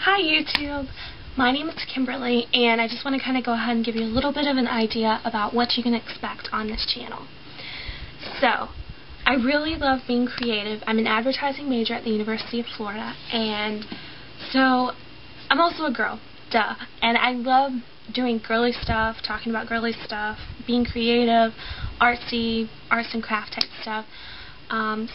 Hi YouTube, my name is Kimberly and I just want to kind of go ahead and give you a little bit of an idea about what you can expect on this channel. So, I really love being creative. I'm an advertising major at the University of Florida, and so I'm also a girl, duh, and I love doing girly stuff, talking about girly stuff, being creative, artsy, arts and craft type stuff.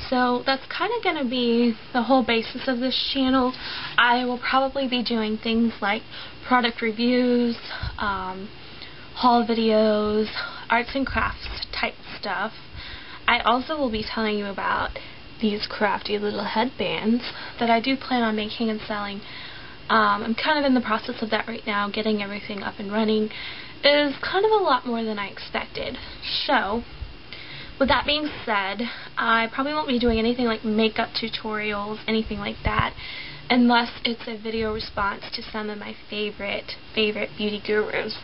So that's kind of going to be the whole basis of this channel. I will probably be doing things like product reviews, haul videos, arts and crafts type stuff. I also will be telling you about these crafty little headbands that I do plan on making and selling. I'm kind of in the process of that right now, getting everything up and running. It is kind of a lot more than I expected. So, with that being said, I probably won't be doing anything like makeup tutorials, anything like that, unless it's a video response to some of my favorite beauty gurus.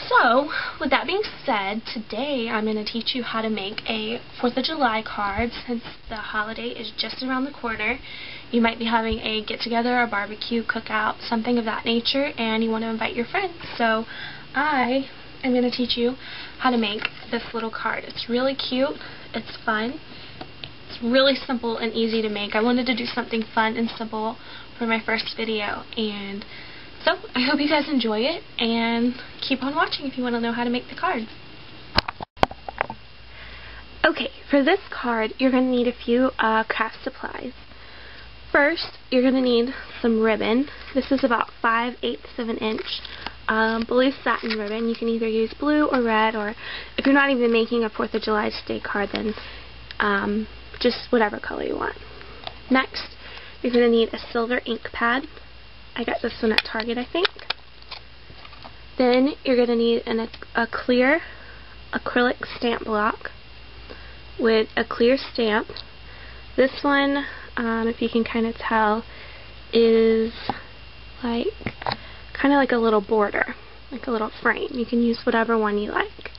So, with that being said, today I'm going to teach you how to make a 4th of July card, since the holiday is just around the corner. You might be having a get-together, a barbecue, cookout, something of that nature, and you want to invite your friends. So, I'm going to teach you how to make this little card. It's really cute, it's fun, it's really simple and easy to make. I wanted to do something fun and simple for my first video, and so I hope you guys enjoy it, and keep on watching if you want to know how to make the card. Okay, for this card you're going to need a few craft supplies. First, you're going to need some ribbon. This is about 5/8 of an inch. Blue satin ribbon. You can either use blue or red, or if you're not even making a 4th of July Day card, then just whatever color you want. Next, you're going to need a silver ink pad. I got this one at Target, I think. Then you're going to need a clear acrylic stamp block with a clear stamp. This one, if you can kind of tell, is like kind of like a little border, like a little frame. You can use whatever one you like.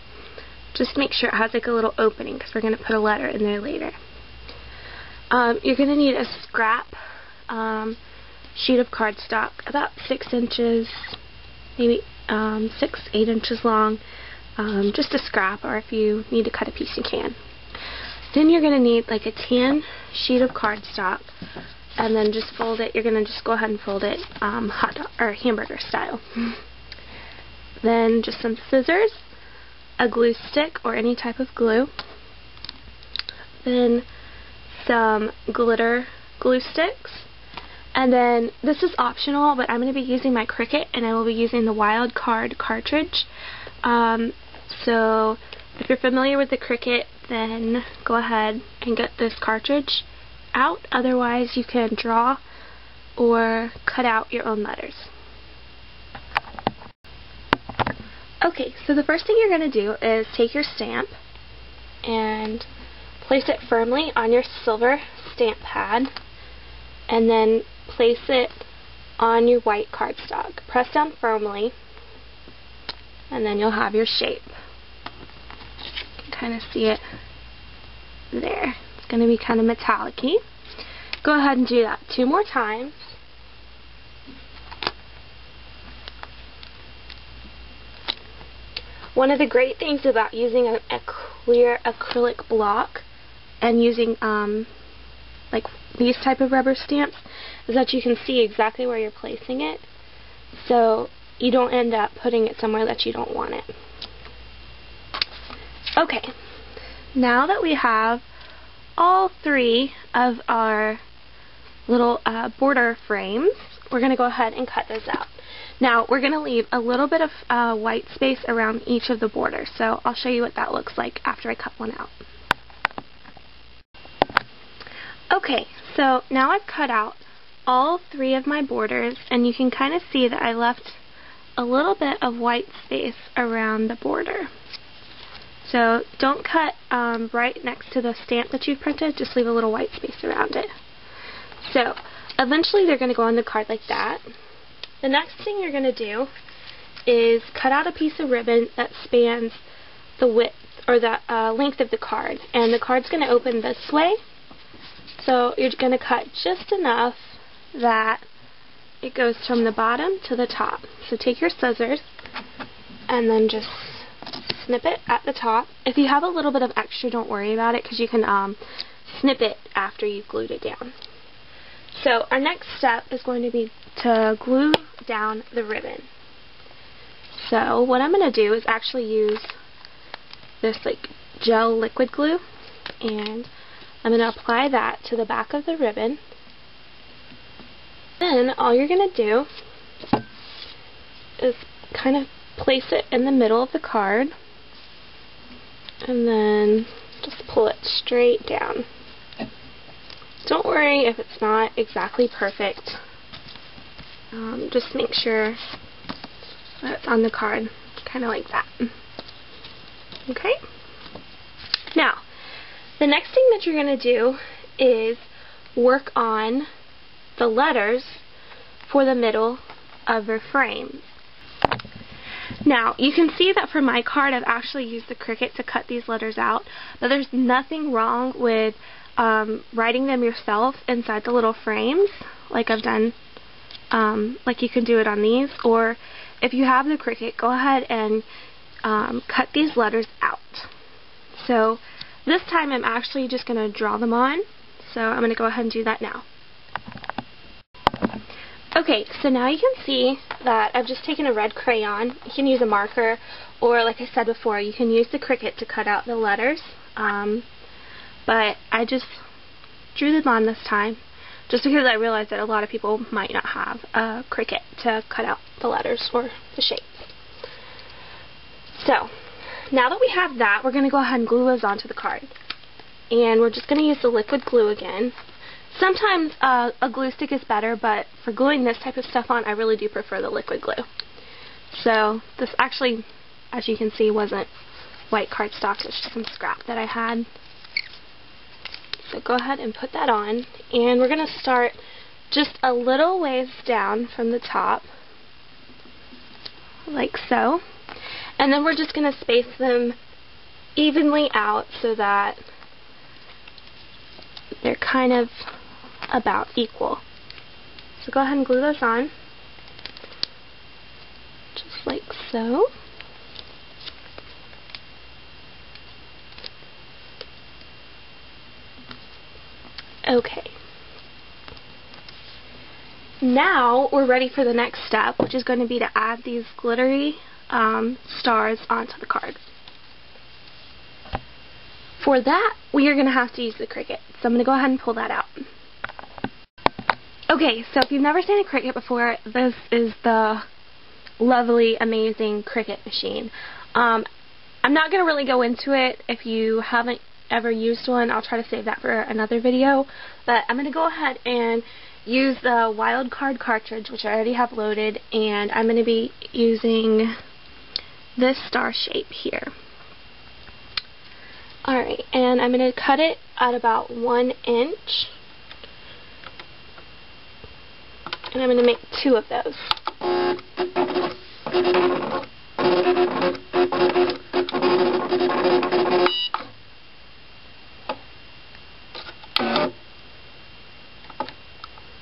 Just make sure it has like a little opening, because we're going to put a letter in there later. You're going to need a scrap sheet of cardstock, about 6 inches, maybe 6-8 inches long, just a scrap, or if you need to cut a piece you can. Then you're going to need like a tan sheet of cardstock, and then just fold it. You're going to just go ahead and fold it hot dog or hamburger style. Then just some scissors, a glue stick or any type of glue, then some glitter glue sticks, and then this is optional, but I'm going to be using my Cricut, and I will be using the Wild Card cartridge. So if you're familiar with the Cricut, then go ahead and get this cartridge out. Otherwise, you can draw or cut out your own letters. Okay, so the first thing you're going to do is take your stamp and place it firmly on your silver stamp pad, and then place it on your white cardstock. Press down firmly, and then you'll have your shape. You can kind of see it there. It's going to be kind of metallic-y. Go ahead and do that 2 more times. One of the great things about using a clear acrylic block and using like these type of rubber stamps is that you can see exactly where you're placing it, so you don't end up putting it somewhere that you don't want it. Okay, now that we have all 3 of our little border frames, we're going to go ahead and cut those out. Now, we're going to leave a little bit of white space around each of the borders, so I'll show you what that looks like after I cut one out. Okay, so now I've cut out all 3 of my borders, and you can kind of see that I left a little bit of white space around the border. So don't cut right next to the stamp that you've printed, just leave a little white space around it. So eventually they're going to go on the card like that. The next thing you're going to do is cut out a piece of ribbon that spans the width or the length of the card, and the card's going to open this way. So you're going to cut just enough that it goes from the bottom to the top. So take your scissors and then just snip it at the top. If you have a little bit of extra, don't worry about it, because you can snip it after you've glued it down. So our next step is going to be to glue down the ribbon. So what I'm going to do is actually use this like gel liquid glue, and I'm going to apply that to the back of the ribbon. Then all you're going to do is kind of place it in the middle of the card and then just pull it straight down. Don't worry if it's not exactly perfect. Just make sure that it's on the card, kind of like that. Okay? Now, the next thing that you're going to do is work on the letters for the middle of your frame. Now, you can see that for my card, I've actually used the Cricut to cut these letters out, but there's nothing wrong with writing them yourself inside the little frames, like I've done, like you can do it on these, or if you have the Cricut, go ahead and cut these letters out. So this time I'm actually just going to draw them on, so I'm going to go ahead and do that now. Okay, so now you can see that I've just taken a red crayon. You can use a marker, or like I said before, you can use the Cricut to cut out the letters. But I just drew them on this time, just because I realized that a lot of people might not have a Cricut to cut out the letters or the shapes. So, now that we have that, we're going to go ahead and glue those onto the card. And we're just going to use the liquid glue again. Sometimes a glue stick is better, but for gluing this type of stuff on, I really do prefer the liquid glue. So this actually, as you can see, wasn't white cardstock, it's just some scrap that I had. So go ahead and put that on, and we're going to start just a little ways down from the top, like so. And then we're just going to space them evenly out so that they're kind of about equal. So go ahead and glue those on, just like so. Okay. Now we're ready for the next step, which is going to be to add these glittery stars onto the card. For that, we are going to have to use the Cricut. So I'm going to go ahead and pull that out. Okay, so if you've never seen a Cricut before, this is the lovely, amazing Cricut machine. I'm not going to really go into it. If you haven't ever used one, I'll try to save that for another video. But I'm going to go ahead and use the Wild Card cartridge, which I already have loaded, and I'm going to be using this star shape here. Alright, and I'm going to cut it at about 1 inch. And I'm going to make 2 of those.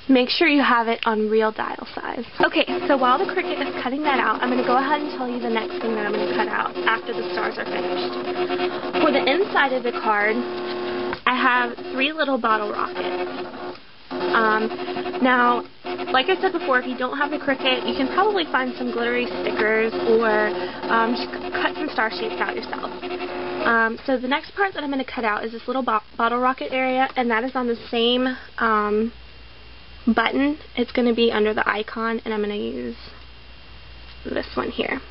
Make sure you have it on real dial size. Okay, so while the Cricut is cutting that out, I'm going to go ahead and tell you the next thing that I'm going to cut out after the stars are finished. For the inside of the card, I have 3 little bottle rockets. Now, like I said before, if you don't have the Cricut, you can probably find some glittery stickers or just cut some star shapes out yourself. So the next part that I'm going to cut out is this little bottle rocket area, and that is on the same button. It's going to be under the icon, and I'm going to use this one here.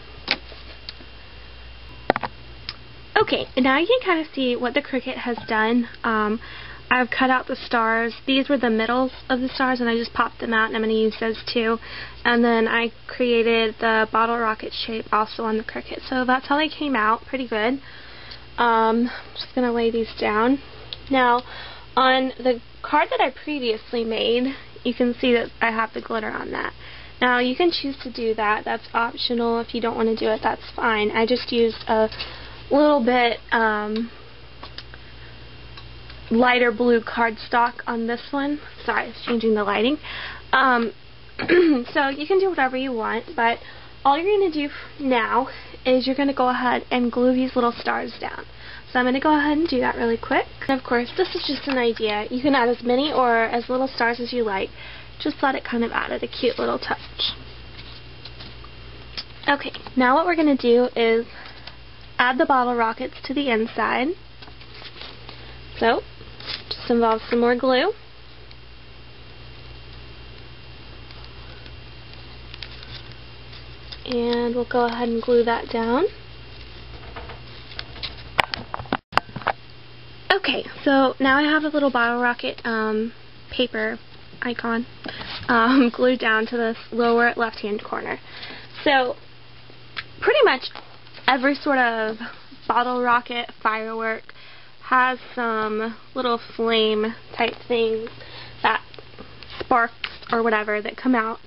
Okay, and now you can kind of see what the Cricut has done. I've cut out the stars. These were the middles of the stars, and I just popped them out, and I'm going to use those too. And then I created the bottle rocket shape also on the Cricut. So that's how they came out. Pretty good. I'm just going to lay these down. Now, on the card that I previously made, you can see that I have the glitter on that. Now, you can choose to do that. That's optional. If you don't want to do it, that's fine. I just used a little bit lighter blue cardstock on this one. Sorry, it's changing the lighting. So you can do whatever you want, but all you're going to do now is you're going to go ahead and glue these little stars down. So I'm going to go ahead and do that really quick. And of course, this is just an idea. You can add as many or as little stars as you like. Just let it kind of add a cute little touch. Okay, now what we're going to do is add the bottle rockets to the inside. So, just involves some more glue. And we'll go ahead and glue that down. Okay, so now I have a little bottle rocket paper icon glued down to this lower left-hand corner. So, pretty much every sort of bottle rocket firework has some little flame type things that sparks or whatever that come out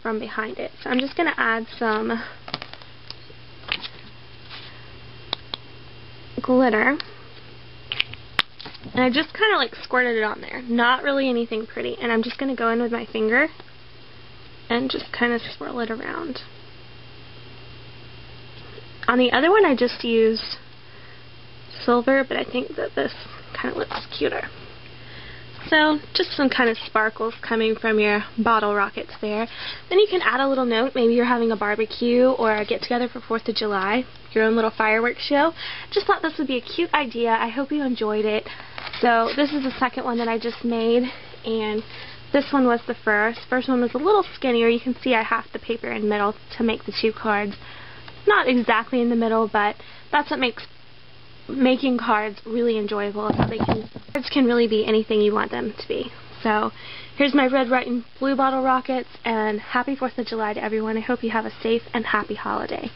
from behind it. So I'm just going to add some glitter. And I just kind of like squirted it on there. Not really anything pretty. And I'm just going to go in with my finger and just kind of swirl it around. On the other one I just used silver, but I think that this kind of looks cuter. So, just some kind of sparkles coming from your bottle rockets there. Then you can add a little note. Maybe you're having a barbecue or a get-together for 4th of July, your own little fireworks show. Just thought this would be a cute idea. I hope you enjoyed it. So, this is the second one that I just made, and this one was the first. First one was a little skinnier. You can see I halved the paper in the middle to make the 2 cards. Not exactly in the middle, but that's what makes making cards really enjoyable. How cards can really be anything you want them to be. So here's my red, white, and blue bottle rockets, and happy 4th of July to everyone. I hope you have a safe and happy holiday.